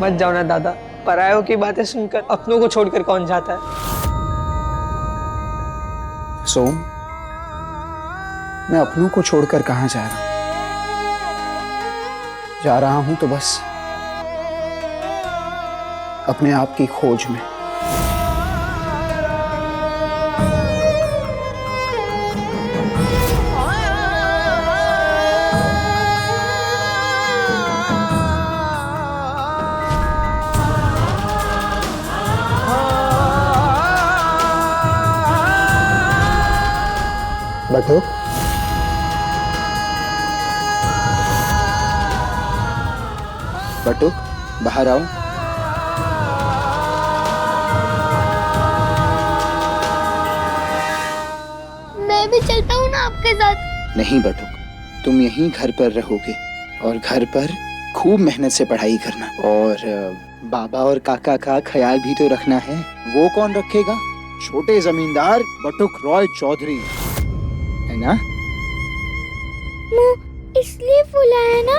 मत जाओ ना दादा, परायों की बातें सुनकर अपनों को छोड़कर कौन जाता है। सोम, मैं अपनों को छोड़कर कहां जा रहा हूं तो बस अपने आप की खोज में। बटुक, बटुक, बाहर आओ। मैं भी चलता हूँ ना आपके साथ। नहीं बटुक, तुम यहीं घर पर रहोगे और घर पर खूब मेहनत से पढ़ाई करना, और बाबा और काका का ख्याल भी तो रखना है। वो कौन रखेगा? छोटे जमींदार बटुक रॉय चौधरी, है ना? मुंह इसलिए फूला है ना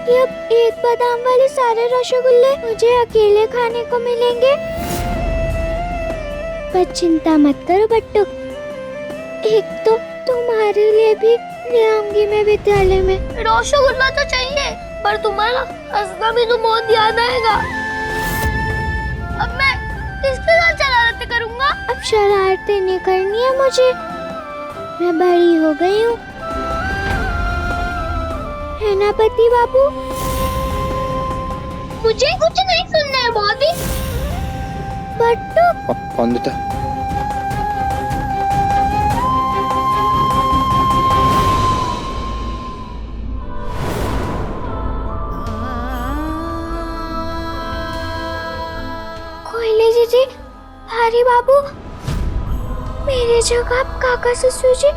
कि अब एक बादाम वाले सारे रसगुल्ले मुझे अकेले खाने को मिलेंगे। पर चिंता मत करो बट्टू, एक तो तुम्हारे लिए भी ले आऊंगी मैं विद्यालय में। रसगुल्ला तो चाहिए, पर तुम्हारा हंसना भी तो बहुत याद आएगा। अब मैं किसके साथ शरारतें करूंगा? अब शरारतें नहीं करनी है मुझे, मैं बड़ी हो गई हूँ, है ना पति बाबू? मुझे कुछ नहीं सुनना है बॉबी। बट्टू, कौन देता? कोयले जीजी, हरी बाबू, मेरे जगह आप काका ससुर जी,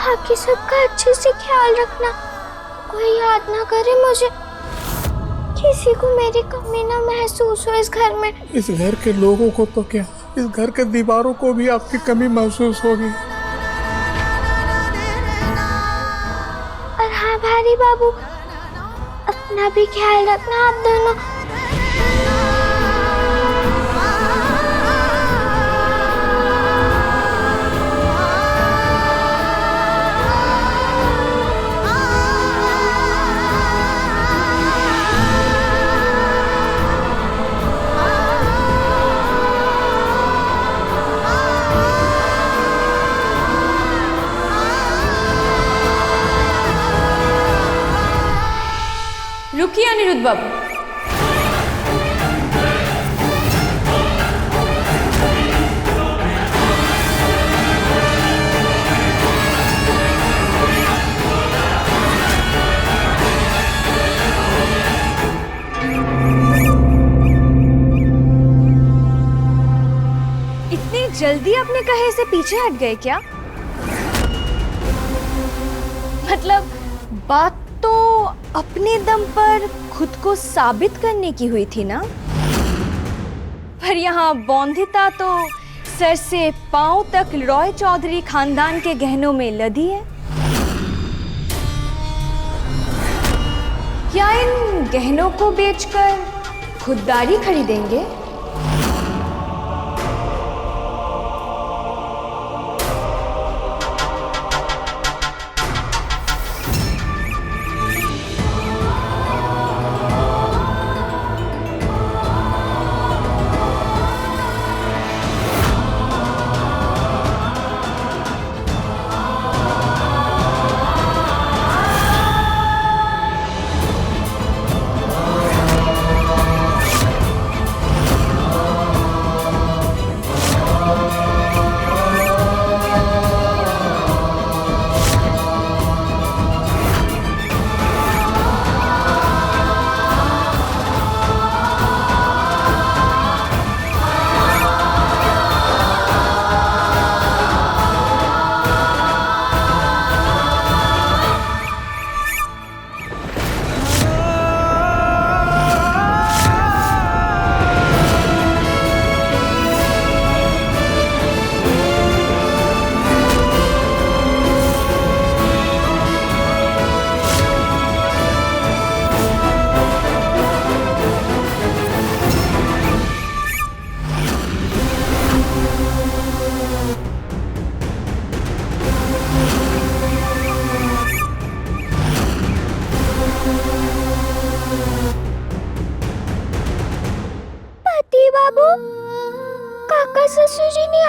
बाकी सबका अच्छे से ख्याल रखना। कोई याद ना करे मुझे, किसी को मेरी कमी ना महसूस हो इस घर में। इस घर के लोगों को तो क्या, इस घर के दीवारों को भी आपकी कमी महसूस होगी। और हाँ भारी बाबू, अपना भी ख्याल रखना आप दोनों। रुकिए अनिरुद्ध बाबू, इतनी जल्दी अपने कहे से पीछे हट गए क्या? मतलब बात तो अपने दम पर खुद को साबित करने की हुई थी ना, पर यहाँ बौंधिता तो सर से पांव तक रॉय चौधरी खानदान के गहनों में लदी है। क्या इन गहनों को बेचकर खुददारी खरीदेंगे?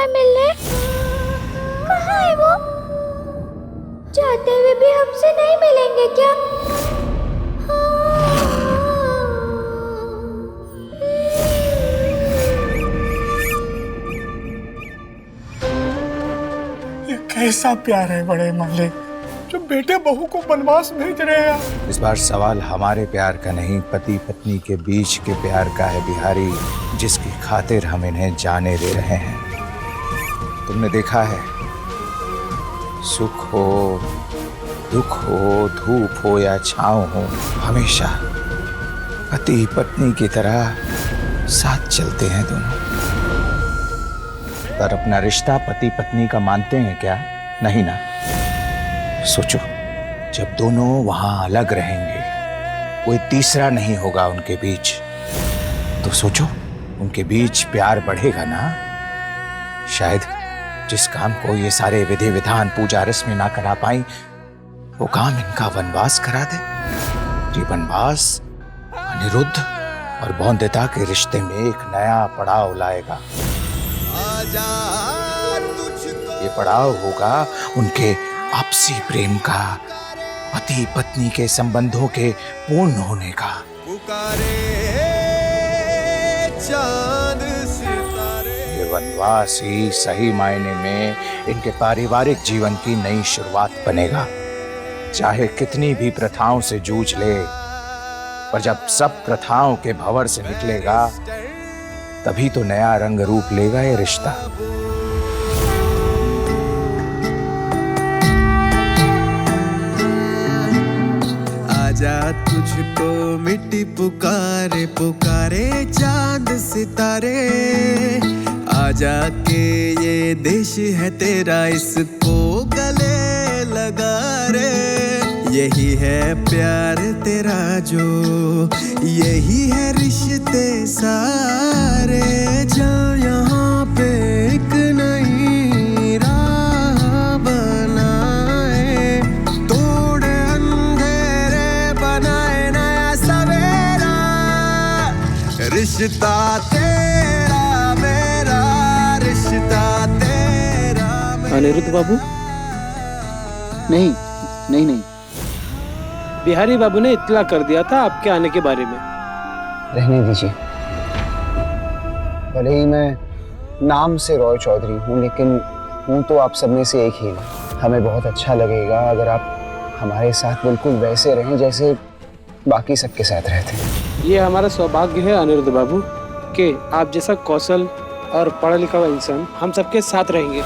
है मिलने? कहाँ है वो? चाहते हुए भी हमसे नहीं मिलेंगे क्या? ये कैसा प्यार है बड़े मालिक, जो बेटे बहू को वनवास भेज रहे हैं। इस बार सवाल हमारे प्यार का नहीं, पति पत्नी के बीच के प्यार का है बिहारी, जिसकी खातिर हम इन्हें जाने दे रहे हैं। तुमने देखा है, सुख हो दुख हो, धूप हो या छांव हो, हमेशा पति पत्नी की तरह साथ चलते हैं दोनों। पर अपना रिश्ता पति पत्नी का मानते हैं क्या? नहीं ना। सोचो, जब दोनों वहां अलग रहेंगे, कोई तीसरा नहीं होगा उनके बीच, तो सोचो उनके बीच प्यार बढ़ेगा ना। शायद जिस काम को ये सारे विधि विधान पूजा रस्में ना करा पाई, वो काम इनका वनवास करा दे। ये वनवास अनिरुद्ध और बौंदिता के रिश्ते में एक नया पड़ाव लाएगा। ये पड़ाव होगा उनके आपसी प्रेम का, पति पत्नी के संबंधों के पूर्ण होने का। ये वनवास ही सही मायने में इनके पारिवारिक जीवन की नई शुरुआत बनेगा। चाहे कितनी भी प्रथाओं से जूझ ले, पर जब सब प्रथाओं के भंवर से निकलेगा, तभी तो नया रंग रूप लेगा ये रिश्ता। आजा तुझको मिट्टी पुकारे पुकारे चांद सितारे, आजा के ये देश है तेरा, इसको गले लगा रे। यही है प्यार तेरा जो, यही है रिश्ते सारे, जा यहाँ पे एक नई राह बनाए, तोड़े अंधेरे बनाए नया सवेरा, रिश्ता तेरा मेरा, रिश्ता तेरा मेरा। अनिरुद्ध बाबू? नहीं नहीं नहीं, बिहारी बाबू ने इत्तला कर दिया था आपके आने के बारे में। रहने दीजिए। भले ही मैं नाम से रॉय चौधरी हूँ, लेकिन हूँ तो आप सब में से एक ही हूँ। हमें बहुत अच्छा लगेगा अगर आप हमारे साथ बिल्कुल वैसे रहें जैसे बाकी सबके साथ रहते हैं। ये हमारा सौभाग्य है अनिरुद्ध बाबू कि आप जैसा कौशल और पढ़ा लिखा हुआ इंसान हम सबके साथ रहेंगे।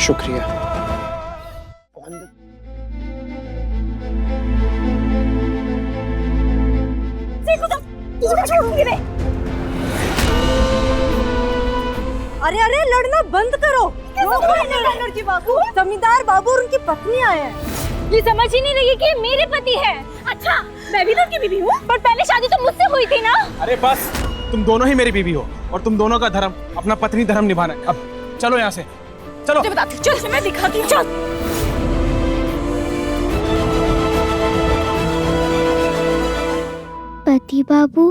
शुक्रिया। अरे अरे, लड़ना बंद करो। एनर्जी बाबू, जमींदार बाबू और उनकी पत्नी आए हैं। ये समझ ही नहीं रही कि मेरे पति है। अच्छा, मैं भी तो उनकी बीवी हूँ, पर पहले शादी तो मुझसे हुई थी ना। अरे बस, तुम दोनों ही मेरी बीवी हो और तुम दोनों का धर्म अपना पत्नी धर्म निभाना है। अब चलो यहाँ से, चलो। चल, मैं दिखाती हूँ। चल। पति बाबू,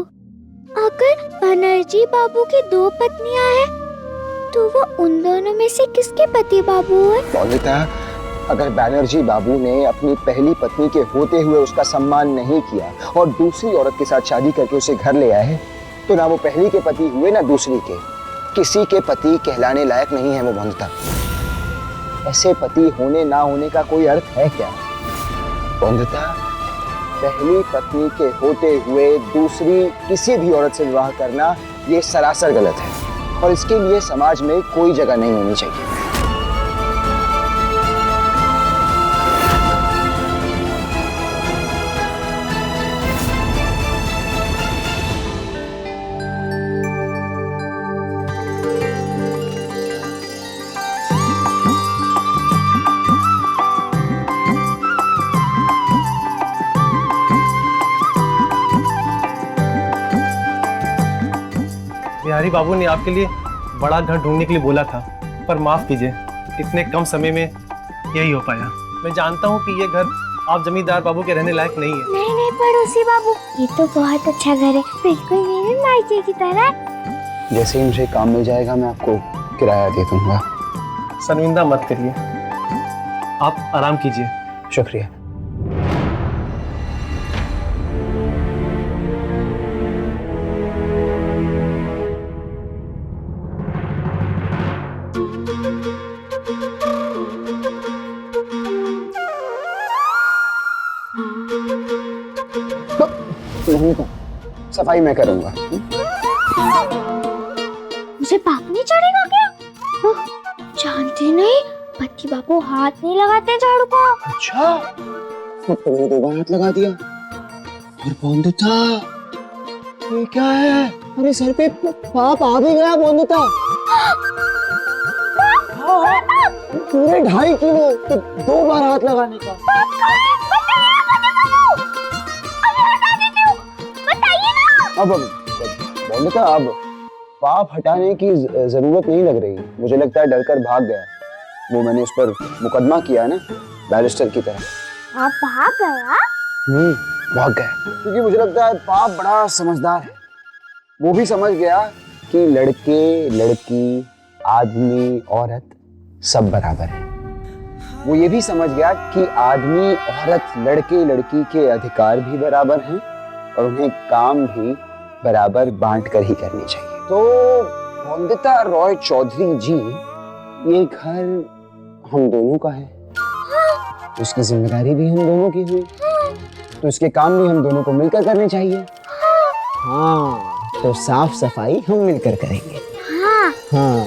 अगर बनर्जी बाबू की 2 पत्नियां हैं, तो वो उन दोनों में से किसके पति बाबू है? बौंदिता, अगर बैनर्जी बाबू ने अपनी पहली पत्नी के होते हुए उसका सम्मान नहीं किया और दूसरी औरत के साथ शादी करके उसे घर ले आए, तो ना वो पहली के पति हुए ना दूसरी के। किसी के पति कहलाने लायक नहीं है वो बौंदिता। ऐसे पति होने ना होने का कोई अर्थ है क्या? बौंदिता, पहली पत्नी के होते हुए दूसरी किसी भी औरत से विवाह करना ये सरासर गलत है और इसके लिए समाज में कोई जगह नहीं होनी चाहिए। बिहारी बाबू ने आपके लिए बड़ा घर ढूंढने के लिए बोला था, पर माफ कीजिए, इतने कम समय में यही हो पाया। मैं जानता हूँ कि ये घर आप जमींदार बाबू के रहने लायक नहीं है। नहीं नहीं पड़ोसी बाबू, ये तो बहुत अच्छा घर है, बिल्कुल मेरे मायके की तरह। जैसे ही मुझे काम मिल जाएगा मैं आपको किराया दे दूंगा। शर्मिंदा मत करिए, आप आराम कीजिए। शुक्रिया। नहीं, सफाई मैं करूंगा। मुझे पाप नहीं चढ़ेगा क्या? जानते नहीं, पति बापू हाथ नहीं लगाते झाड़ू को। अच्छा, तुमने 2 बार हाथ लगा दिया। और बोंदुता, ये क्या है? अरे सर पे पाप आ भी गया बोंदुता। पूरे 2.5 किलो, तो 2 बार हाथ लगाने का। अब बोंदुता, अब पाप हटाने की जरूरत नहीं लग रही। मुझे लगता है डरकर भाग गया। वो मैंने उस पर मुकदमा किया ना, बैरिस्टर की तरह। आप भाग गया? भाग गया, क्योंकि मुझे लगता है पाप बड़ा समझदार है। वो भी समझ गया कि लड़के लड़की, आदमी औरत सब बराबर है। वो ये भी समझ गया कि आदमी औरत, लड़के लड़की के अधिकार भी बराबर हैं और उन्हें काम भी बराबर बांट कर ही करने चाहिए। तो वंदिता रॉय चौधरी जी, ये घर हम दोनों का है। उसकी जिम्मेदारी भी हम दोनों की हुई, तो इसके काम भी हम दोनों को मिलकर करने चाहिए। हाँ, तो साफ सफाई हम मिलकर करेंगे। हाँ।